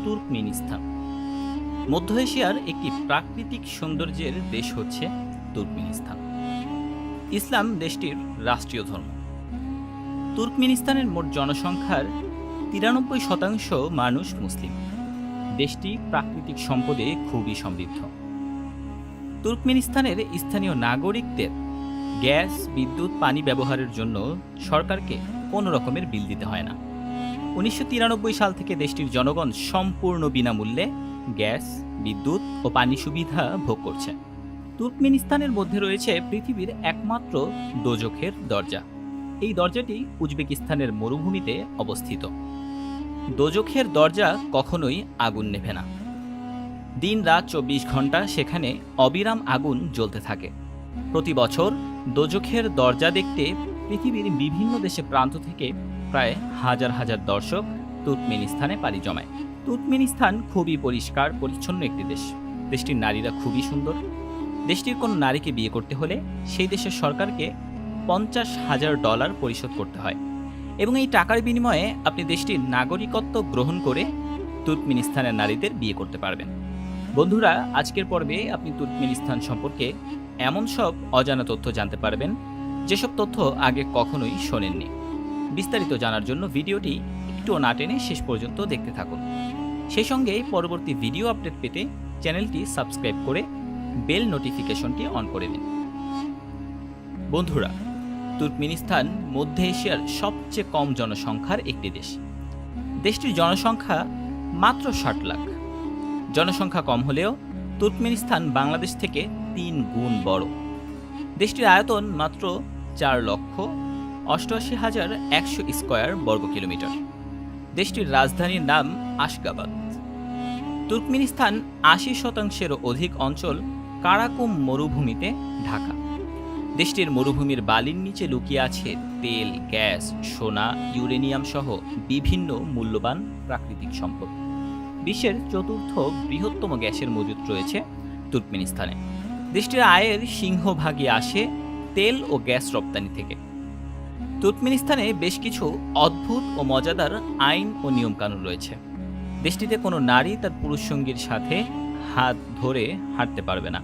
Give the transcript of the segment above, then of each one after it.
Turkmenistan. মধ্য এশিয়ার একটি প্রাকৃতিক সৌন্দর্যের দেশ হচ্ছে তুর্কমেনিস্তান। ইসলাম দেশটির রাষ্ট্রীয় ধর্ম। তুর্কমেনিস্তানের মোট জনসংখ্যার 93% মানুষ মুসলিম। দেশটি প্রাকৃতিক সম্পদে খুবই সমৃদ্ধ। তুর্কমেনিস্তানের স্থানীয় নাগরিকদের গ্যাস, বিদ্যুৎ, পানি ব্যবহারের জন্য সরকারকে কোনো রকমের বিল দিতে হয় না। 1993 সাল থেকে দেশটির জনগণ সম্পূর্ণ বিনামূল্যে গ্যাস, বিদ্যুৎ ও পানি সুবিধা ভোগ করছে। তুর্কমেনিস্তানের মধ্যে রয়েছে পৃথিবীর একমাত্র দোজখের দরজা। এই দরজাটি উজবেকিস্তানের মরুভূমিতে অবস্থিত। দোজখের দরজা কখনোই আগুন নেভে না। দিন রাত 24 ঘন্টা সেখানে অবিরাম আগুন জ্বলতে থাকে। প্রতি বছর দোজখের দরজা দেখতে পৃথিবীর বিভিন্ন দেশে প্রান্ত থেকে প্রায় হাজার হাজার দর্শক তুর্কমেনিস্তানে পাড়ি জমায়। তুর্কমেনিস্তান খুবই পরিষ্কার পরিচ্ছন্ন একটি দেশ। দেশটির নারীরা খুবই সুন্দর। দেশটির কোনো নারীকে বিয়ে করতে হলে সেই দেশের সরকারকে $50,000 পরিশোধ করতে হয় এবং এই টাকার বিনিময়ে আপনি দেশটির নাগরিকত্ব গ্রহণ করে তুর্কমেনিস্তানের নারীদের বিয়ে করতে পারবেন। বন্ধুরা, আজকের পর্বে আপনি তুর্কমেনিস্তান সম্পর্কে এমন সব অজানা তথ্য জানতে পারবেন যেসব তথ্য আগে কখনোই শোনেননি। বিস্তারিত জানার জন্য ভিডিওটি একটুও না টেনে শেষ পর্যন্ত দেখতে থাকুন। সেই সঙ্গে পরবর্তী ভিডিও আপডেট পেতে চ্যানেলটি সাবস্ক্রাইব করে বেল নোটিফিকেশনটি অন করে দিন। বন্ধুরা, তুর্কমেনিস্তান মধ্য এশিয়ার সবচেয়ে কম জনসংখ্যার একটি দেশ। দেশটির জনসংখ্যা মাত্র 60 লাখ। জনসংখ্যা কম হলেও তুর্কমেনিস্তান বাংলাদেশ থেকে 3 গুণ বড়। দেশটির আয়তন মাত্র 4,88,100 স্কয়ার বর্গ কিলোমিটার। দেশটির রাজধানীর নাম আশগাবাদ। তুর্কমেনিস্তান 80%-এরও অধিক অঞ্চল কারাকুম মরুভূমিতে ঢাকা। দেশটির মরুভূমির বালির নিচে লুকিয়ে আছে তেল, গ্যাস, সোনা, ইউরেনিয়াম সহ বিভিন্ন মূল্যবান প্রাকৃতিক সম্পদ। বিশ্বের 4র্থ বৃহত্তম গ্যাসের মজুত রয়েছে তুর্কমেনিস্তানে। দেশটির আয়ের সিংহভাগই আসে তেল ও গ্যাস রপ্তানি থেকে। তুর্কমেনিস্তানে বেশ কিছু অদ্ভুত ও মজাদার আইন ও নিয়মকানুন রয়েছে। দেশটিতে কোনো নারী তার পুরুষ সঙ্গীর সাথে হাত ধরে হাঁটতে পারবে না।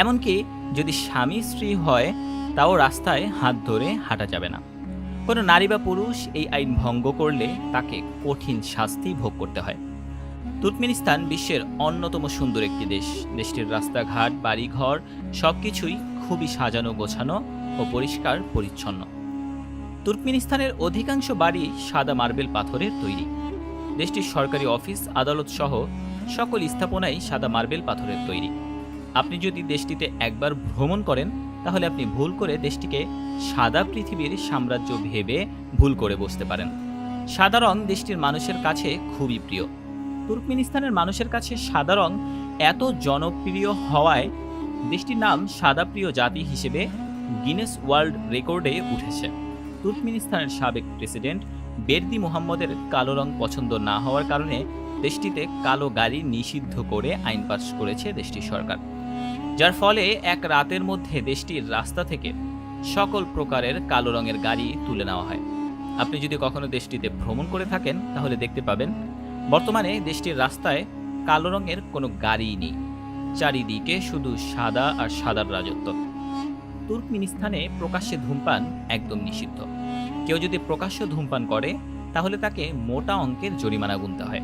এমনকি যদি স্বামী স্ত্রী হয় তাও রাস্তায় হাত ধরে হাঁটা যাবে না। কোনো নারী বা পুরুষ এই আইন ভঙ্গ করলে তাকে কঠিন শাস্তি ভোগ করতে হয়। তুর্কমেনিস্তান বিশ্বের অন্যতম সুন্দর একটি দেশ। দেশটির রাস্তাঘাট, বাড়িঘর সবকিছুই খুবই সাজানো গোছানো ও পরিষ্কার পরিচ্ছন্ন। তুর্কমেনিস্তানের অধিকাংশ বাড়ি সাদা মার্বেল পাথরের তৈরি। দেশটির সরকারি অফিস, আদালত সহ সকল স্থাপনাই সাদা মার্বেল পাথরের তৈরি। আপনি যদি দেশটিতে একবার ভ্রমণ করেন তাহলে আপনি ভুল করে দেশটিকে সাদা পৃথিবীর সাম্রাজ্য ভেবে ভুল করে বসতে পারেন। সাদা রং দেশটির মানুষের কাছে খুবই প্রিয়। তুর্কমেনিস্তানের মানুষের কাছে সাদা রং এত জনপ্রিয় হওয়ায় দেশটির নাম সাদা প্রিয় জাতি হিসেবে গিনেস ওয়ার্ল্ড রেকর্ডে উঠেছে। তুর্কমেনিস্তানের সাবেক প্রেসিডেন্ট বেরদি মোহাম্মদের কালো রং পছন্দ না হওয়ার কারণে দেশটিতে কালো গাড়ি নিষিদ্ধ করে আইন পাস করেছে দেশটির সরকার, যার ফলে এক রাতের মধ্যে দেশটির রাস্তা থেকে সকল প্রকারের কালো রঙের গাড়ি তুলে নেওয়া হয়। আপনি যদি কখনো দেশটিতে ভ্রমণ করে থাকেন তাহলে দেখতে পাবেন বর্তমানে দেশটির রাস্তায় কালো রঙের কোনো গাড়িই নেই। চারিদিকে শুধু সাদা আর সাদার রাজত্ব। তুর্কমেনিস্তানে প্রকাশ্যে ধূমপান একদম নিষিদ্ধ। কেউ যদি প্রকাশ্য ধূমপান করে তাহলে তাকে মোটা অঙ্কের জরিমানা গুনতে হয়।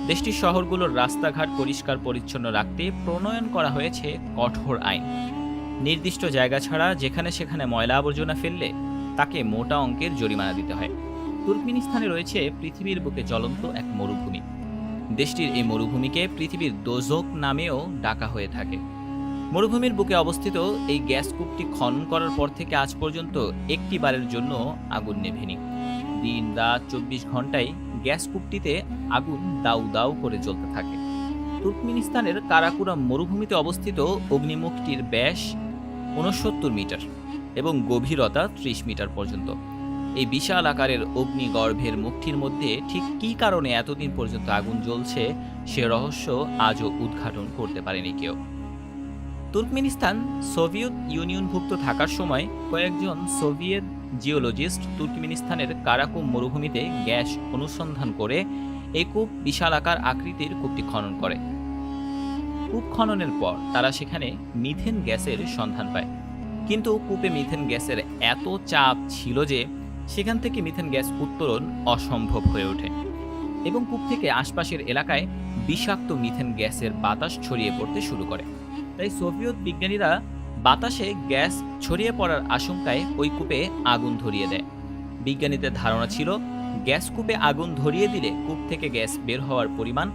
দেশটির শহরগুলোর রাস্তাঘাট পরিষ্কার পরিচ্ছন্ন রাখতে প্রণয়ন করা হয়েছে কঠোর আইন। নির্দিষ্ট জায়গা ছাড়া যেখানে সেখানে ময়লা আবর্জনা ফেললে তাকে মোটা অঙ্কের জরিমানা দিতে হয়। তুর্কমেনিস্তানে রয়েছে পৃথিবীর বুকে জ্বলন্ত এক মরুভূমি। দেশটির এই মরুভূমিকে পৃথিবীর দোজখ নামেও ডাকা হয়ে থাকে। মরুভূমির বুকে অবস্থিত এই গ্যাস কূপটি খনন করার পর থেকে আজ পর্যন্ত একটি বারের জন্য আগুন নেভেনি। দিন রাত 24 ঘন্টায় গ্যাস কূপটিতে আগুন দাউ দাউ করে জ্বলতে থাকে। তুর্কমেনিস্তানের কারাকুরাম মরুভূমিতে অবস্থিত অগ্নিমুখটির ব্যাস 69 মিটার এবং গভীরতা 30 মিটার পর্যন্ত। এই বিশাল আকারের অগ্নিগর্ভের মুখটির মধ্যে ঠিক কী কারণে এতদিন পর্যন্ত আগুন জ্বলছে সে রহস্য আজও উদ্ঘাটন করতে পারেনি কেউ। তুর্কমেনিস্তান সোভিয়েত ইউনিয়নভুক্ত থাকার সময় কয়েকজন সোভিয়েত জিওলজিস্ট তুর্কমেনিস্তানের কারাকুম মরুভূমিতে গ্যাস অনুসন্ধান করে এই কূপ বিশাল আকার আকৃতির কূপটি খনন করে। কূপ খননের পর তারা সেখানে মিথেন গ্যাসের সন্ধান পায়, কিন্তু কূপে মিথেন গ্যাসের এত চাপ ছিল যে সেখান থেকে মিথেন গ্যাস উত্তোলন অসম্ভব হয়ে ওঠে এবং কূপ থেকে আশপাশের এলাকায় বিষাক্ত মিথেন গ্যাসের বাতাস ছড়িয়ে পড়তে শুরু করে। তাই সোভিয়েত বিজ্ঞানীরা বাতাসে গ্যাস ছড়িয়ে পড়ার আশঙ্কায় ওই কূপে আগুন ধরিয়ে দেয়। বিজ্ঞানীদের ধারণা ছিল গ্যাস কূপে আগুন ধরিয়ে দিলে কূপ থেকে গ্যাস বের হওয়ার পরিমাণ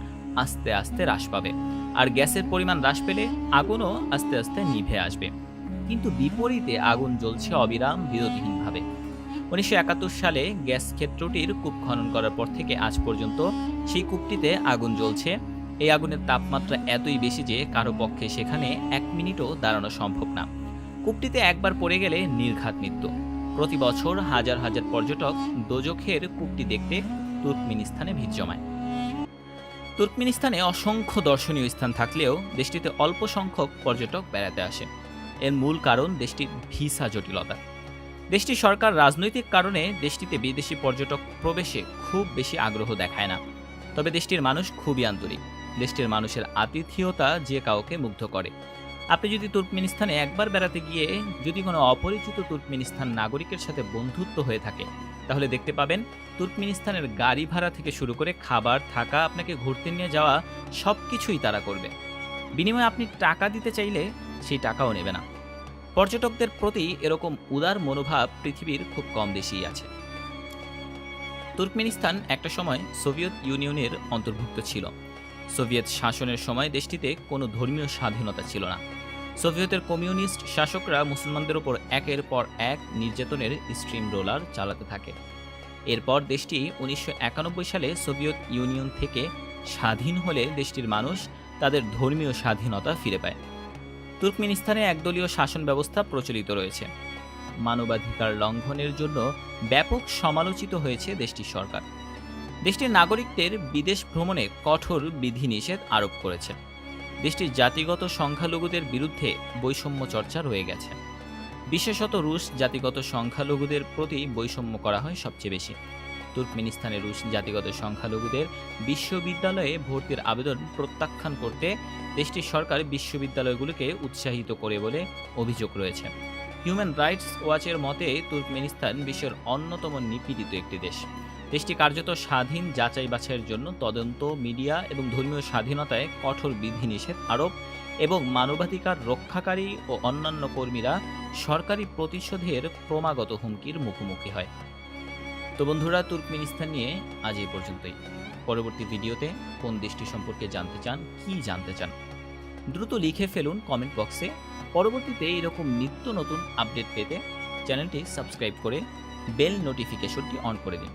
আস্তে আস্তে হ্রাস পাবে, আর গ্যাসের পরিমাণ হ্রাস পেলে আগুনও আস্তে আস্তে নিভে আসবে। কিন্তু বিপরীতে আগুন জ্বলছে অবিরাম বিরতিহীনভাবে। 1971 সালে গ্যাস ক্ষেত্রটির কূপ খনন করার পর থেকে আজ পর্যন্ত সেই কূপটিতে আগুন জ্বলছে। এই আগুনের তাপমাত্রা এতই বেশি যে কারো পক্ষে সেখানে 1 মিনিটও দাঁড়ানো সম্ভব না। কূপটিতে একবার পড়ে গেলে নির্ঘাত মৃত্যু। প্রতি বছর হাজার হাজার পর্যটক দোজখের কূপটি দেখতে তুর্কমেনিস্তানে ভিড় জমায়। তুর্কমেনিস্তানে অসংখ্য দর্শনীয় স্থান থাকলেও দেশটিতে অল্প সংখ্যক পর্যটক বেড়াতে আসে। এর মূল কারণ দেশটির ভিসা জটিলতা। দেশটির সরকার রাজনৈতিক কারণে দেশটিতে বিদেশি পর্যটক প্রবেশে খুব বেশি আগ্রহ দেখায় না। তবে দেশটির মানুষ খুবই আন্তরিক। দেশটির মানুষের আতিথেয়তা যে কাউকে মুগ্ধ করে। আপনি যদি তুর্কমেনিস্তানে একবার বেড়াতে গিয়ে যদি কোনো অপরিচিত তুর্কমেনিস্তান নাগরিকের সাথে বন্ধুত্ব হয়ে থাকে, তাহলে দেখতে পাবেন তুর্কমেনিস্তানের গাড়ি ভাড়া থেকে শুরু করে খাবার, থাকা, আপনাকে ঘুরতে নিয়ে যাওয়া সবকিছুই তারা করবে। বিনিময়ে আপনি টাকা দিতে চাইলে সেই টাকাও নেবে না। পর্যটকদের প্রতি এরকম উদার মনোভাব পৃথিবীর খুব কম দেশেই আছে। তুর্কমেনিস্তান একটা সময় সোভিয়েত ইউনিয়নের অন্তর্ভুক্ত ছিল। সোভিয়েত শাসনের সময় দেশটিতে কোনো ধর্মীয় স্বাধীনতা ছিল না। সোভিয়েতের কমিউনিস্ট শাসকরা মুসলমানদের উপর একের পর এক নির্যাতনের স্ট্রিম রোলার চালাতে থাকে। এরপর দেশটি 1991 সালে সোভিয়েত ইউনিয়ন থেকে স্বাধীন হলে দেশটির মানুষ তাদের ধর্মীয় স্বাধীনতা ফিরে পায়। তুর্কমেনিস্তানে একদলীয় শাসন ব্যবস্থা প্রচলিত রয়েছে। মানবাধিকার লঙ্ঘনের জন্য ব্যাপক সমালোচিত হয়েছে দেশটির সরকার। দেশটির নাগরিকদের বিদেশ ভ্রমণে কঠোর বিধিনিষেধ আরোপ করেছে। দেশটির জাতিগত সংখ্যালঘুদের বিরুদ্ধে বৈষম্য চর্চা রয়ে গেছে। বিশেষত রুশ জাতিগত সংখ্যালঘুদের প্রতি বৈষম্য করা হয় সবচেয়ে বেশি। তুর্কমেনিস্তানে রুশ জাতিগত সংখ্যালঘুদের বিশ্ববিদ্যালয়ে ভর্তির আবেদন প্রত্যাখ্যান করতে দেশটির সরকার বিশ্ববিদ্যালয়গুলোকে উৎসাহিত করে বলে অভিযোগ রয়েছে। হিউম্যান রাইটস ওয়াচের মতে তুর্কমেনিস্তান বিশ্বের অন্যতম নিপীড়িত একটি দেশ। দেশটি কার্যত স্বাধীন যাচাই বাছাইয়ের জন্য তদন্ত, মিডিয়া এবং ধর্মীয় স্বাধীনতায় কঠোর বিধিনিষেধ আরোপ এবং মানবাধিকার রক্ষাকারী ও অন্যান্য কর্মীরা সরকারি প্রতিশোধের ক্রমাগত হুমকির মুখোমুখি হয়। তো বন্ধুরা, তুর্কমেনিস্তান নিয়ে আজ এই পর্যন্তই। পরবর্তী ভিডিওতে কোন দেশটি সম্পর্কে জানতে চান, কি জানতে চান, দ্রুত লিখে ফেলুন কমেন্ট বক্সে। পরবর্তীতে এরকম নিত্য নতুন আপডেট পেতে চ্যানেলটি সাবস্ক্রাইব করে বেল নোটিফিকেশনটি অন করে দিন।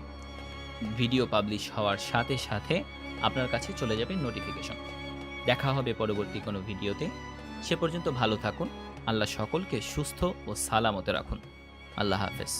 ভিডিও পাবলিশ হওয়ার সাথে সাথে আপনার কাছে চলে যাবে নোটিফিকেশন। দেখা হবে পরবর্তী কোনো ভিডিওতে। সে পর্যন্ত ভালো থাকুন। আল্লাহ সকলকে সুস্থ ও সালামতে রাখুন। আল্লাহ হাফেজ।